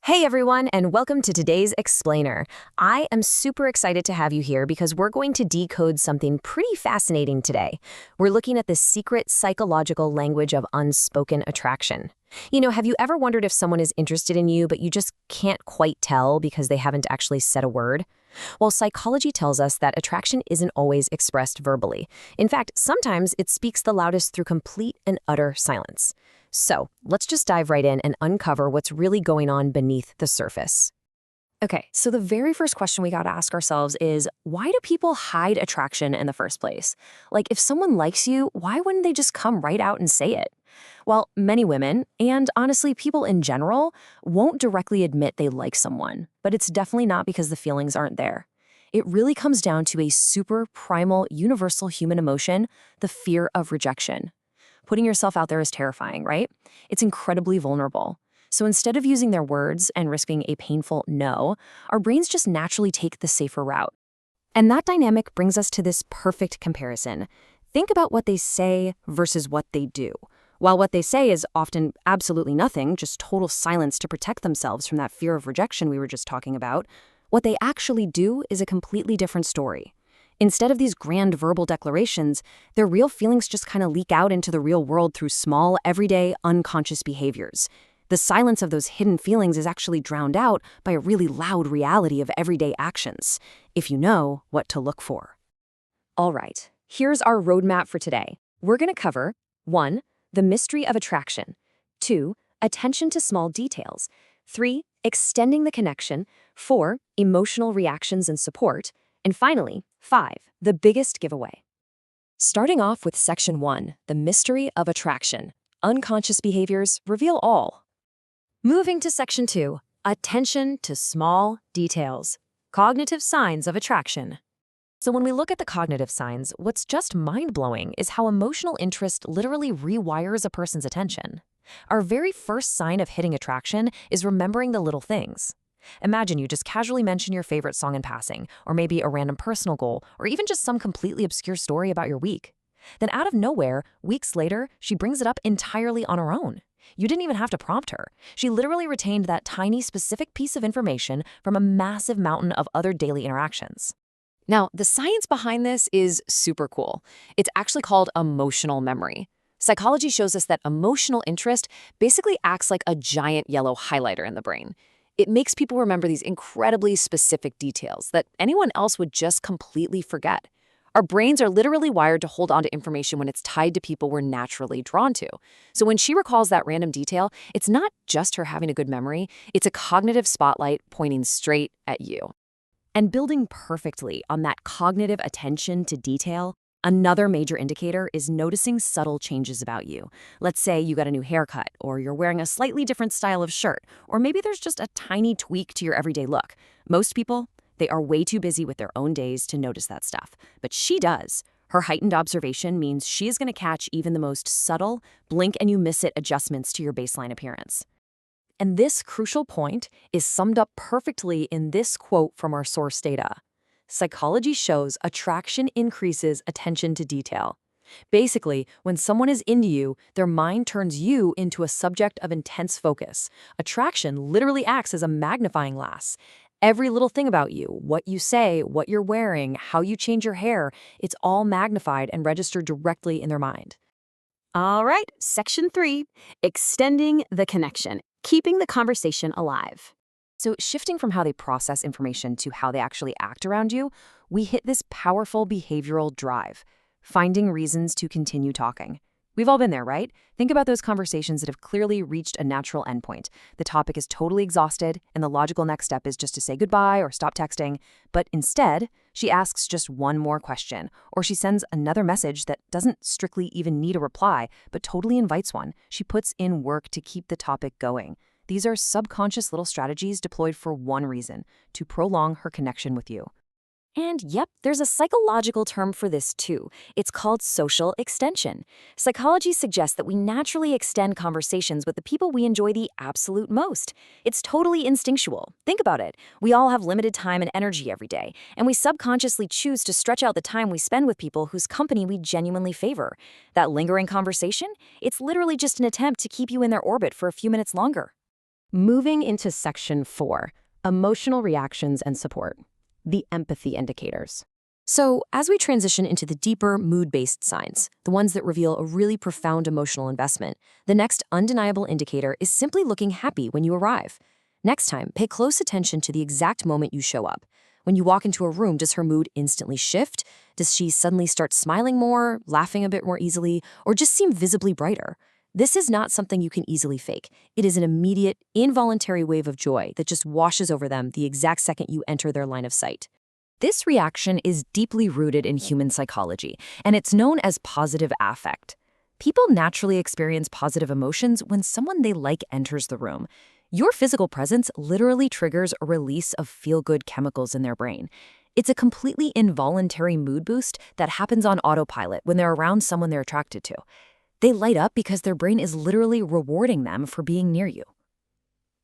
Hey everyone, and welcome to today's Explainer. I am super excited to have you here because we're going to decode something pretty fascinating today. We're looking at the secret psychological language of unspoken attraction. Have you ever wondered if someone is interested in you, but you just can't quite tell because they haven't actually said a word? Well, psychology tells us that attraction isn't always expressed verbally. In fact, sometimes it speaks the loudest through complete and utter silence. So, let's just dive right in and uncover what's really going on beneath the surface. Okay, so the very first question we got to ask ourselves is, why do people hide attraction in the first place? Like, if someone likes you, why wouldn't they just come right out and say it? Well, many women, and honestly people in general, won't directly admit they like someone, but it's definitely not because the feelings aren't there. It really comes down to a super primal, universal human emotion, the fear of rejection. Putting yourself out there is terrifying, right? It's incredibly vulnerable. So instead of using their words and risking a painful no, our brains just naturally take the safer route. And that dynamic brings us to this perfect comparison. Think about what they say versus what they do. While what they say is often absolutely nothing, just total silence to protect themselves from that fear of rejection we were just talking about, what they actually do is a completely different story. Instead of these grand verbal declarations, their real feelings just kind of leak out into the real world through small, everyday, unconscious behaviors. The silence of those hidden feelings is actually drowned out by a really loud reality of everyday actions, if you know what to look for. All right, here's our roadmap for today. We're going to cover 1. The mystery of attraction. 2. Attention to small details. 3. Extending the connection. 4. Emotional reactions and support. And finally, 5. The biggest giveaway. Starting off with Section 1, the mystery of attraction. Unconscious behaviors reveal all. Moving to Section 2, attention to small details. Cognitive signs of attraction. So when we look at the cognitive signs, what's just mind-blowing is how emotional interest literally rewires a person's attention. Our very first sign of hitting attraction is remembering the little things. Imagine you just casually mention your favorite song in passing, or maybe a random personal goal, or even just some completely obscure story about your week. Then out of nowhere, weeks later, she brings it up entirely on her own. You didn't even have to prompt her. She literally retained that tiny specific piece of information from a massive mountain of other daily interactions. Now, the science behind this is super cool. It's actually called emotional memory. Psychology shows us that emotional interest basically acts like a giant yellow highlighter in the brain. It makes people remember these incredibly specific details that anyone else would just completely forget. Our brains are literally wired to hold on to information when it's tied to people we're naturally drawn to. So when she recalls that random detail, it's not just her having a good memory, it's a cognitive spotlight pointing straight at you. And building perfectly on that cognitive attention to detail, another major indicator is noticing subtle changes about you. Let's say you got a new haircut, or you're wearing a slightly different style of shirt, or maybe there's just a tiny tweak to your everyday look. Most people, they are way too busy with their own days to notice that stuff. But she does. Her heightened observation means she is going to catch even the most subtle, blink-and-you-miss-it adjustments to your baseline appearance. And this crucial point is summed up perfectly in this quote from our source data. Psychology shows attraction increases attention to detail. Basically, when someone is into you, their mind turns you into a subject of intense focus. Attraction literally acts as a magnifying glass. Every little thing about you, what you say, what you're wearing, how you change your hair, it's all magnified and registered directly in their mind. All right, Section 3, extending the connection, keeping the conversation alive. So shifting from how they process information to how they actually act around you, we hit this powerful behavioral drive, finding reasons to continue talking. We've all been there, right? Think about those conversations that have clearly reached a natural endpoint. The topic is totally exhausted, and the logical next step is just to say goodbye or stop texting. But instead, she asks just one more question, or she sends another message that doesn't strictly even need a reply, but totally invites one. She puts in work to keep the topic going. These are subconscious little strategies deployed for one reason, to prolong her connection with you. And yep, there's a psychological term for this too. It's called social extension. Psychology suggests that we naturally extend conversations with the people we enjoy the absolute most. It's totally instinctual. Think about it. We all have limited time and energy every day, and we subconsciously choose to stretch out the time we spend with people whose company we genuinely favor. That lingering conversation? It's literally just an attempt to keep you in their orbit for a few minutes longer. Moving into section 4, emotional reactions and support, the empathy indicators. So, as we transition into the deeper mood-based signs, the ones that reveal a really profound emotional investment, the next undeniable indicator is simply looking happy when you arrive. Next time, pay close attention to the exact moment you show up. When you walk into a room, does her mood instantly shift? Does she suddenly start smiling more, laughing a bit more easily, or just seem visibly brighter? This is not something you can easily fake. It is an immediate, involuntary wave of joy that just washes over them the exact second you enter their line of sight. This reaction is deeply rooted in human psychology, and it's known as positive affect. People naturally experience positive emotions when someone they like enters the room. Your physical presence literally triggers a release of feel-good chemicals in their brain. It's a completely involuntary mood boost that happens on autopilot when they're around someone they're attracted to. They light up because their brain is literally rewarding them for being near you.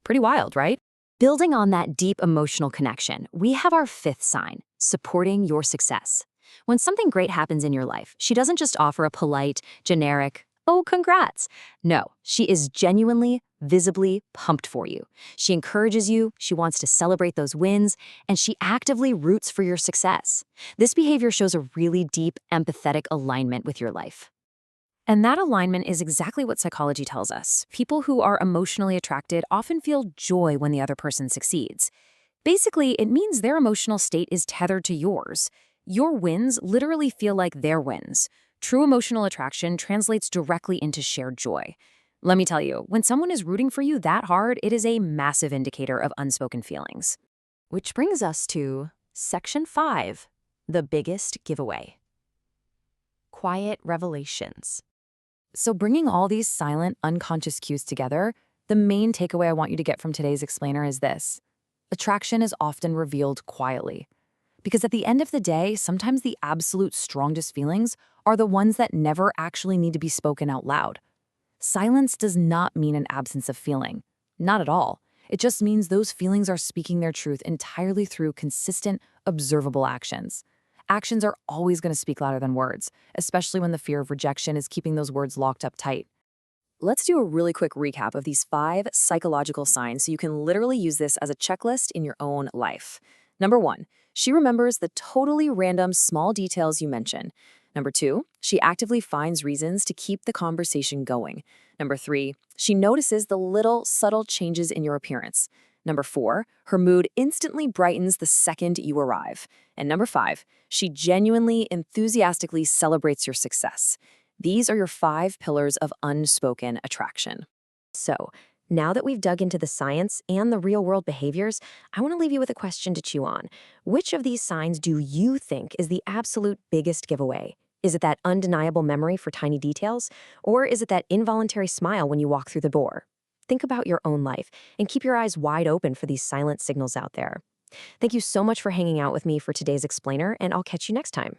Pretty wild, right? Building on that deep emotional connection, we have our fifth sign, supporting your success. When something great happens in your life, she doesn't just offer a polite, generic, "Oh, congrats." No, she is genuinely, visibly pumped for you. She encourages you, she wants to celebrate those wins, and she actively roots for your success. This behavior shows a really deep, empathetic alignment with your life. And that alignment is exactly what psychology tells us. People who are emotionally attracted often feel joy when the other person succeeds. Basically, it means their emotional state is tethered to yours. Your wins literally feel like their wins. True emotional attraction translates directly into shared joy. Let me tell you, when someone is rooting for you that hard, it is a massive indicator of unspoken feelings. Which brings us to section 5, the biggest giveaway. Quiet revelations. So bringing all these silent, unconscious cues together, the main takeaway I want you to get from today's explainer is this. Attraction is often revealed quietly. Because at the end of the day, sometimes the absolute strongest feelings are the ones that never actually need to be spoken out loud. Silence does not mean an absence of feeling. Not at all. It just means those feelings are speaking their truth entirely through consistent, observable actions. Actions are always going to speak louder than words, especially when the fear of rejection is keeping those words locked up tight. Let's do a really quick recap of these 5 psychological signs so you can literally use this as a checklist in your own life. Number 1, she remembers the totally random small details you mention. Number 2, she actively finds reasons to keep the conversation going. Number 3, she notices the little subtle changes in your appearance. Number 4, her mood instantly brightens the second you arrive. And number 5, she genuinely, enthusiastically celebrates your success. These are your 5 pillars of unspoken attraction. So, now that we've dug into the science and the real-world behaviors, I want to leave you with a question to chew on. Which of these signs do you think is the absolute biggest giveaway? Is it that undeniable memory for tiny details? Or is it that involuntary smile when you walk through the door? Think about your own life and keep your eyes wide open for these silent signals out there. Thank you so much for hanging out with me for today's explainer, and I'll catch you next time.